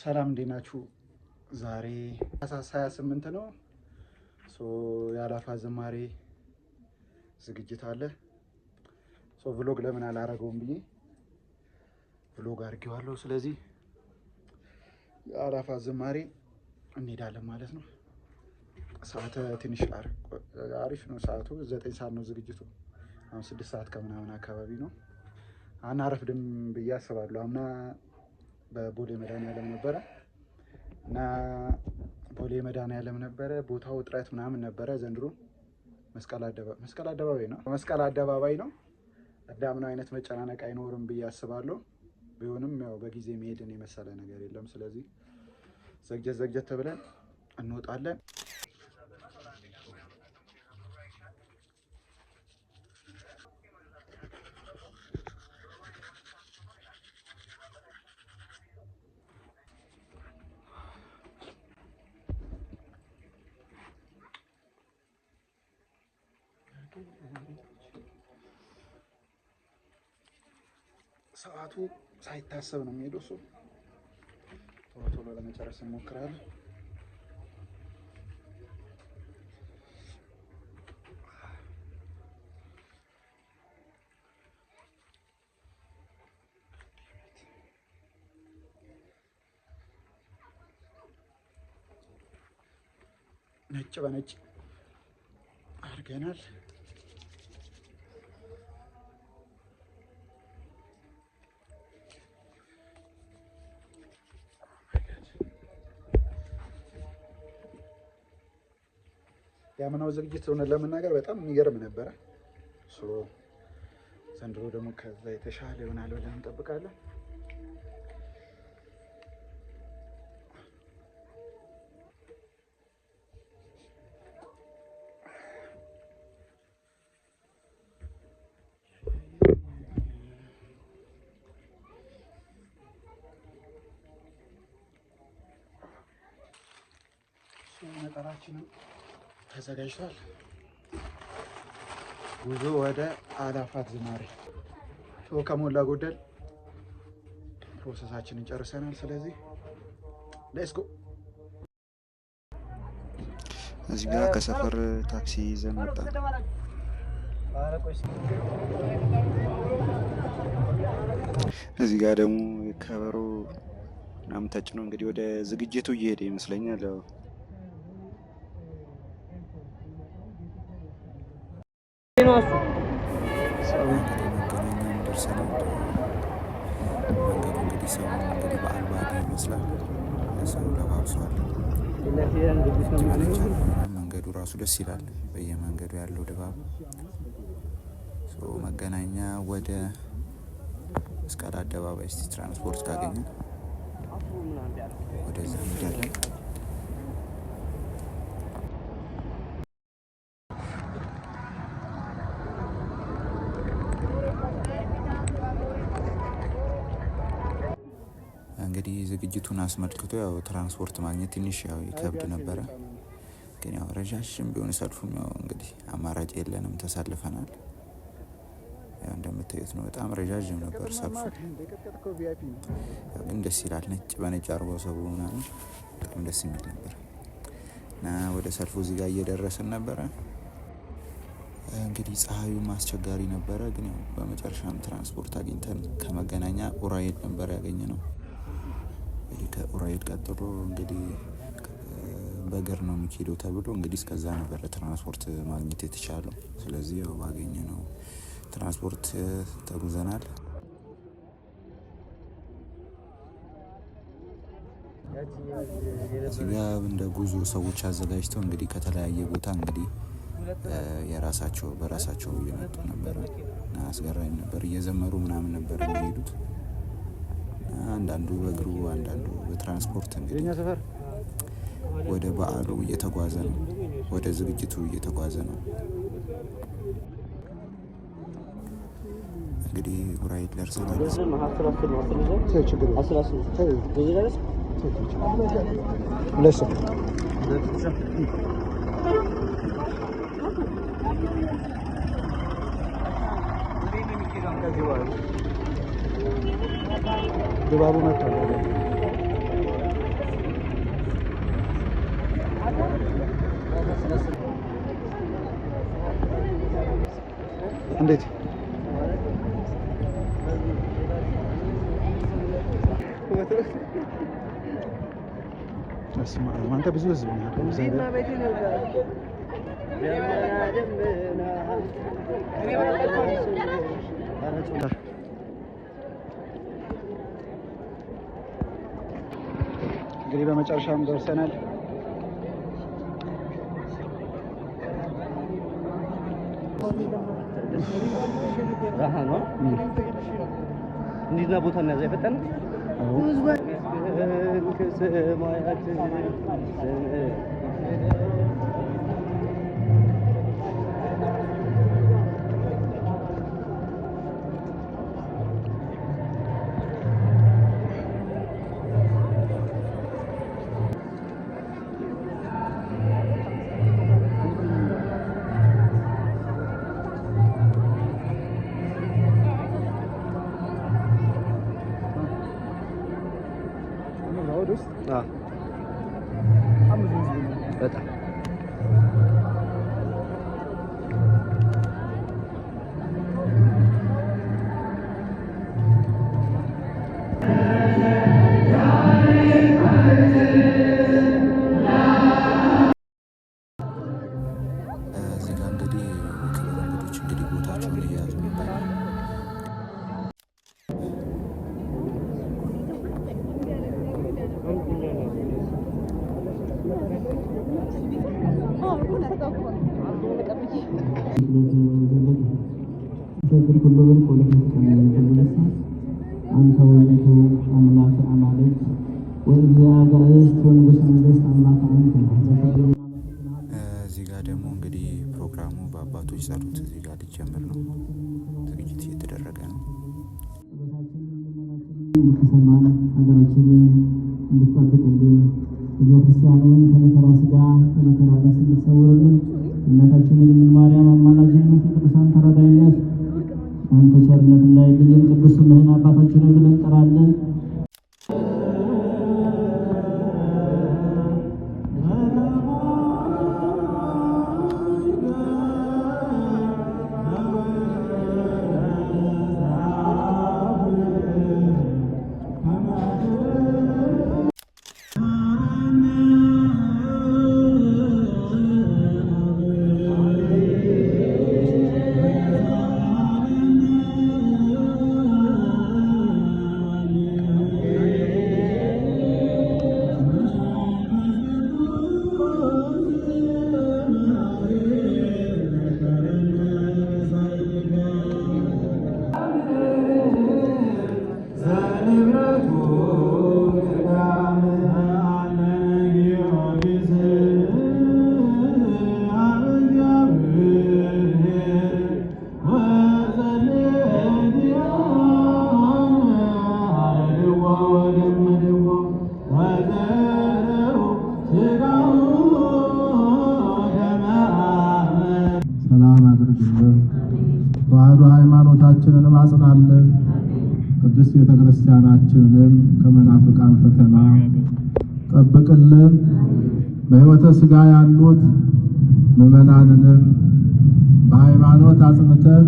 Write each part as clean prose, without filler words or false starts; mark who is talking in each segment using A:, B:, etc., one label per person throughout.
A: ሰላም እንዴት ናችሁ? ዛሬ 28 ነው። የአላፋ ዝማሬ ዝግጅት አለ። ቭሎግ ለምን አላረገውም ብዬ ቭሎግ አድርጌዋለሁ። ስለዚህ የአላፋ ዝማሬ እንሄዳለን ማለት ነው። ሰዓት ትንሽ አሪፍ ነው። ሰዓቱ 9 ሰዓት ነው ዝግጅቱ። አሁን 6 ሰዓት ከምናምን አካባቢ ነው። አናረፍድም ብዬ አስባለሁ። አምና በቦሌ መድኃኒዓለም ነበረ እና ቦሌ መድኃኒዓለም ነበረ። ቦታው እጥረት ምናምን ነበረ። ዘንድሮ መስቀል አደባባይ ነው። እንዳምናው አይነት መጨናነቅ አይኖርም ብዬ አስባለሁ። ቢሆንም ያው በጊዜ መሄድን የመሰለ ነገር የለም። ስለዚህ ዘግጀት ብለን እንወጣለን። ሰዓቱ ሳይታሰብ ነው የሚሄደው። ቶሎ ለመጨረስ እንሞክራለን። ነጭ በነጭ አድርገናል። ያምናው ዝግጅት ሆነ ለመናገር በጣም የሚገርም ነበረ። ዘንድሮ ደግሞ ከዛ የተሻለ ይሆናል ብለን እንጠብቃለን። ነጠላችንም ተዘጋጅቷል። ጉዞ ወደ አላፋት ዝማሬ። ከሞላ ጎደል ፕሮሰሳችንን ጨርሰናል። ስለዚህ ሌትስ ጎ። እዚህ ጋር ከሰፈር ታክሲ ይዘን ወጣን። እዚህ ጋር ደግሞ ከበሮ ምናምን ተጭኖ እንግዲህ ወደ ዝግጅቱ እየሄደ ይመስለኛል። መንገዱ ራሱ ደስ ይላል። በየመንገዱ ያለው ድባብ መገናኛ ወደ መስቀል አደባባይ እስቲ ትራንስፖርት ካገኘን ወደዛ እንሄዳለን። እንግዲህ ዝግጅቱን አስመልክቶ ያው ትራንስፖርት ማግኘት ትንሽ ያው ይከብድ ነበረ። ግን ያው ረዣዥም ቢሆን ሰልፉም ያው እንግዲህ አማራጭ የለንም፣ ተሳልፈናል። ያው እንደምታዩት ነው፣ በጣም ረዣዥም ነበር ሰልፉ። ግን ደስ ይላል። ነጭ በነጭ አርጎ ሰው ምናምን በጣም ደስ የሚል ነበር እና ወደ ሰልፉ እዚህ ጋር እየደረስን ነበረ። እንግዲህ ፀሐዩም አስቸጋሪ ነበረ። ግን ያው በመጨረሻም ትራንስፖርት አግኝተን ከመገናኛ ኡራኤል ነበር ያገኘ ነው። ከኡራኤል ቀጥሎ እንግዲህ በእግር ነው የሚሄደው ተብሎ እንግዲህ እስከዛ ነበር ትራንስፖርት ማግኘት የተቻለው። ስለዚህ ያው ባገኘ ነው ትራንስፖርት ተጉዘናል። እዚህ ጋ እንደ ጉዞ ሰዎች አዘጋጅተው እንግዲህ ከተለያየ ቦታ እንግዲህ በራሳቸው እየመጡ ነበረ እና አስገራሚ ነበር። እየዘመሩ ምናምን ነበር የሚሄዱት። አንዳንዱ በእግሩ አንዳንዱ በትራንስፖርት እንግዲህ ወደ በዓሉ እየተጓዘ ነው፣ ወደ ዝግጅቱ እየተጓዘ ነው። እንግዲህ ኡራኤል ደርሰናል። ድባቡ መጥቷል። እንዴት አንተ ብዙ ህዝብ ነው እንግዲህ በመጨረሻም ደርሰናል።
B: እንዲና ቦታ እና ዘይፈጠን በጣም
C: አንተ ወይቱ አምላክ አማልክት ወእግዚአብሔር ወንጉስ መንግስት አምላክ አንተ።
A: እዚህ ጋር ደግሞ እንግዲህ ፕሮግራሙ በአባቶች ጸሎት እዚህ ጋር ሊጀምር ነው። ዝግጅት እየተደረገ ነው።
C: እንድትሰማን ሀገራችንን እንድትጠብቅልን ህዝበ ክርስቲያኑን ከመከራ ሥጋ ከመከራ ነፍስ እንድትሰውርልን እናታችንን ድንግል ማርያም አማላጅነት የቅዱሳን ተረዳይነት አንተ ቸርነት እንዳይለየን ቅዱስ ስምህን አባታችንን ብለን እንጠራለን። ተዋሕዶ ሃይማኖታችንን አጽናለን። ቅድስት ቤተ ክርስቲያናችንን ከመናፍቃን ፈተና ጠብቅልን። በሕይወተ ሥጋ ያሉት ምዕመናንንም በሃይማኖት አጽንተህ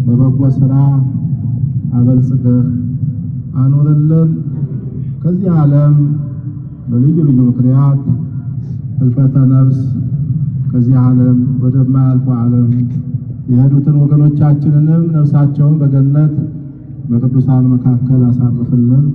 C: በበጎ ሥራ አበልጽገህ አኑርልን። ከዚህ ዓለም በልዩ ልዩ ምክንያት ሕልፈተ ነፍስ ከዚህ ዓለም ወደማያልፈው ዓለም የሄዱትን ወገኖቻችንንም ነፍሳቸውን በገነት በቅዱሳን መካከል አሳርፍልን።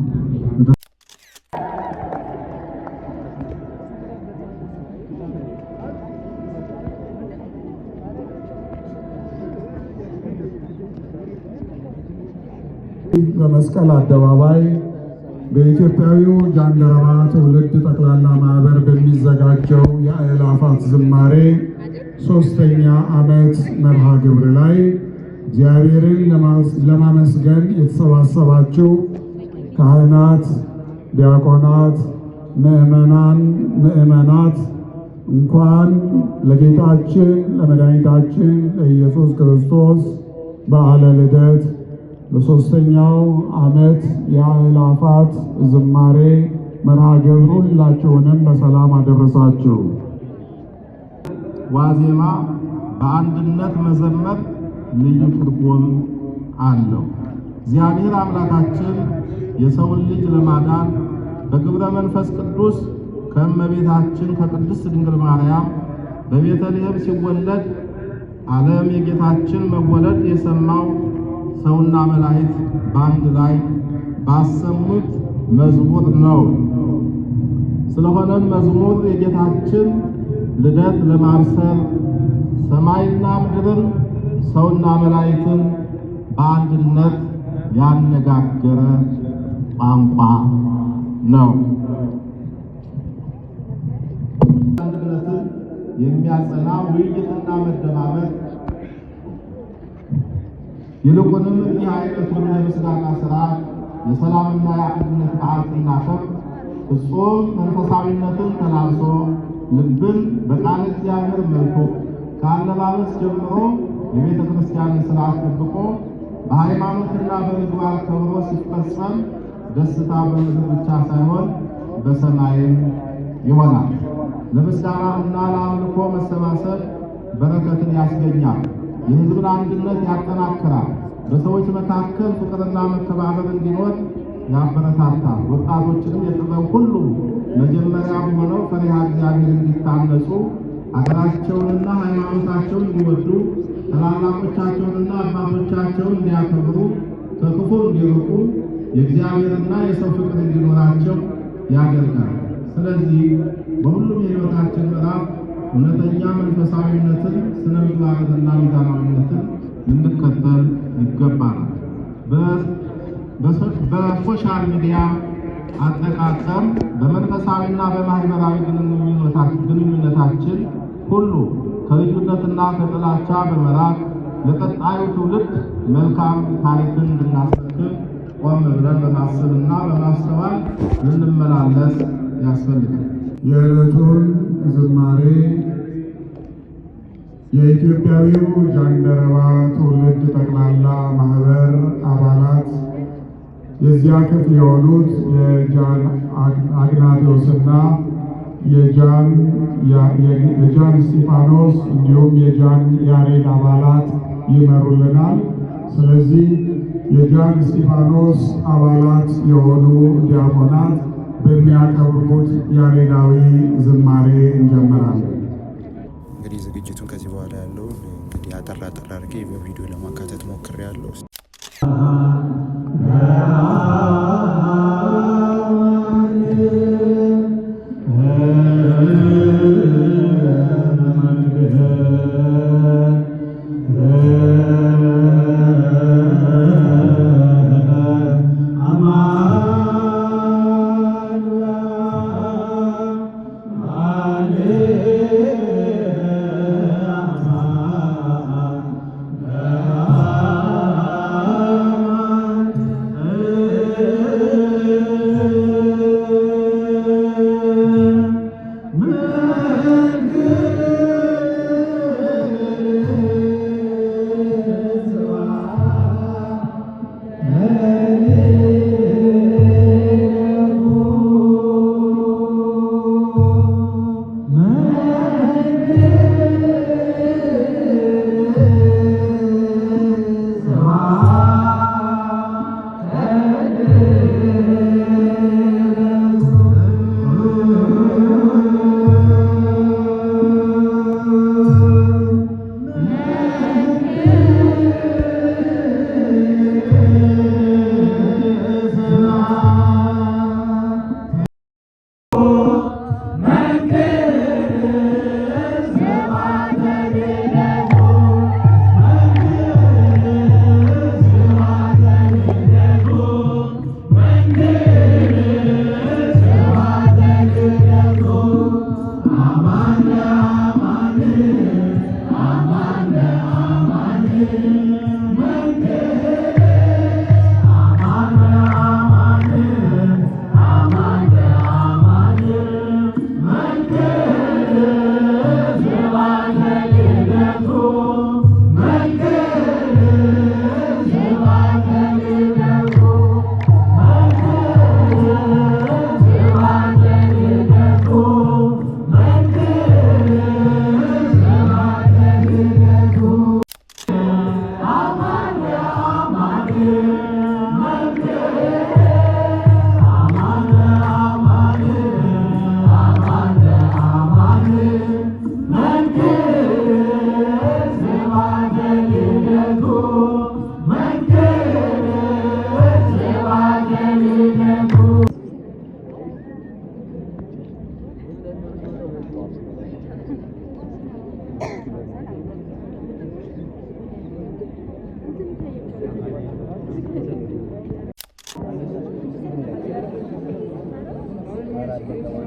C: በመስቀል አደባባይ በኢትዮጵያዊው ጃንደረባ ትውልድ ጠቅላላ ማህበር በሚዘጋጀው የአእላፋት ዝማሬ 3ኛ ዓመት መርሃ ግብር ላይ እግዚአብሔርን ለማመስገን የተሰባሰባችሁ ካህናት፣ ዲያቆናት፣ ምዕመናት እንኳን ለጌታችን ለመድኃኒታችን ለኢየሱስ ክርስቶስ በዓለ ልደት በ3ኛው ዓመት የአእላፋት ዝማሬ መርሃ ግብር ሁላችሁንም በሰላም አደረሳችሁ።
D: ዋዜማ በአንድነት መዘመር ልዩ ትርጉም አለው። እግዚአብሔር አምላካችን የሰውን ልጅ ለማዳን በግብረ መንፈስ ቅዱስ ከእመቤታችን ከቅድስት ድንግል ማርያም በቤተልሔም ሲወለድ ዓለም የጌታችን መወለድ የሰማው ሰውና መላእክት በአንድ ላይ ባሰሙት መዝሙር ነው። ስለሆነም መዝሙር የጌታችን ልደት ለማብሰር ሰማይና ምድርን ሰውና መላእክትን በአንድነት ያነጋገረ ቋንቋ ነው። አንድነትን የሚያጸና ውይይትና መደማመጥ ይልቁንም እንዲህ አይነቱን የምስጋና ሥርዓት የሰላምና የአንድነት በዓል ስናከብር ፍጹም መንፈሳዊነትን ተላብሶ ልብን በቃለ እግዚአብሔር መልኩ ከአለባበስ ጀምሮ የቤተ ክርስቲያንን ሥርዓት ጠብቆ በሃይማኖትና በምግባር ከብሮ ሲፈጸም ደስታ በምድር ብቻ ሳይሆን በሰማይም ይሆናል። ለምስጋናና ለአምልኮ መሰባሰብ በረከትን ያስገኛል። የሕዝብን አንድነት ያጠናክራል። በሰዎች መካከል ፍቅርና መከባበር እንዲኖር ያበረታታል። ወጣቶችንም የጥበብ ሁሉ መጀመሪያ በሆነው ፈሪሃ እግዚአብሔር እንዲታነጹ ሀገራቸውንና ሃይማኖታቸውን እንዲወዱ ታላላቆቻቸውንና አባቶቻቸውን እንዲያከብሩ ከክፉ እንዲርቁ የእግዚአብሔርና የሰው ፍቅር እንዲኖራቸው ያደርጋል። ስለዚህ በሁሉም የሕይወታችን ምዕራፍ እውነተኛ መንፈሳዊነትን፣ ስነ ምግባርንና ሚዛናዊነትን ልንከተል ይገባል። በሶሻል ሚዲያ አጠቃቀም በመንፈሳዊና በማህበራዊ ግንኙነታችን ሁሉ ከልዩነትና ከጥላቻ በመራቅ ለቀጣዩ ትውልድ መልካም ታሪክን እንድናስረክብ ቆም ብለን በማሰብና በማስተዋል ልንመላለስ ያስፈልጋል።
E: የዕለቱን ዝማሬ የኢትዮጵያዊው ጃንደረባ ትውልድ ጠቅላላ ማህበር አባላት የዚያ ክፍል የሆኑት የጃን አግናቴዎስና የጃን እስጢፋኖስ እንዲሁም የጃን ያሬድ አባላት ይመሩልናል። ስለዚህ የጃን እስጢፋኖስ አባላት የሆኑ ዲያቆናት በሚያቀርቡት ያሬዳዊ ዝማሬ እንጀምራለን።
A: እንግዲህ ዝግጅቱን ከዚህ በኋላ ያለውን እንግዲህ አጠር አድርጌ በቪዲዮ ለማካተት ሞክሬያለሁ።
C: Thank you.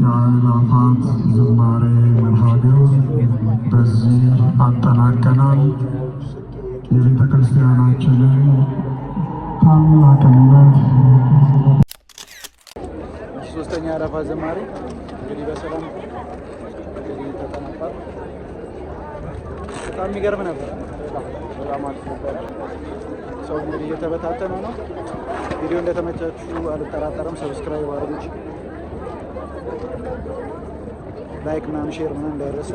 E: የአእላፋት ዝማሬ መርሃ ግብር በዚህ አጠናቀናል። የቤተ ክርስቲያናችንን ታላቅነት
A: ሶስተኛ አረፋ ዝማሬ እንግዲህ በሰላም ተጠናቋል። በጣም የሚገርም ነበር። በጣም አሪፍ ነበር። ሰው እንግዲህ እየተበታተነ ነው። ቪዲዮ እንደተመቻችሁ አልጠራጠርም። ሰብስክራይብ አድርጉ፣ ላይክ ምናምን ሼር ምናምን እንዳይረሱ።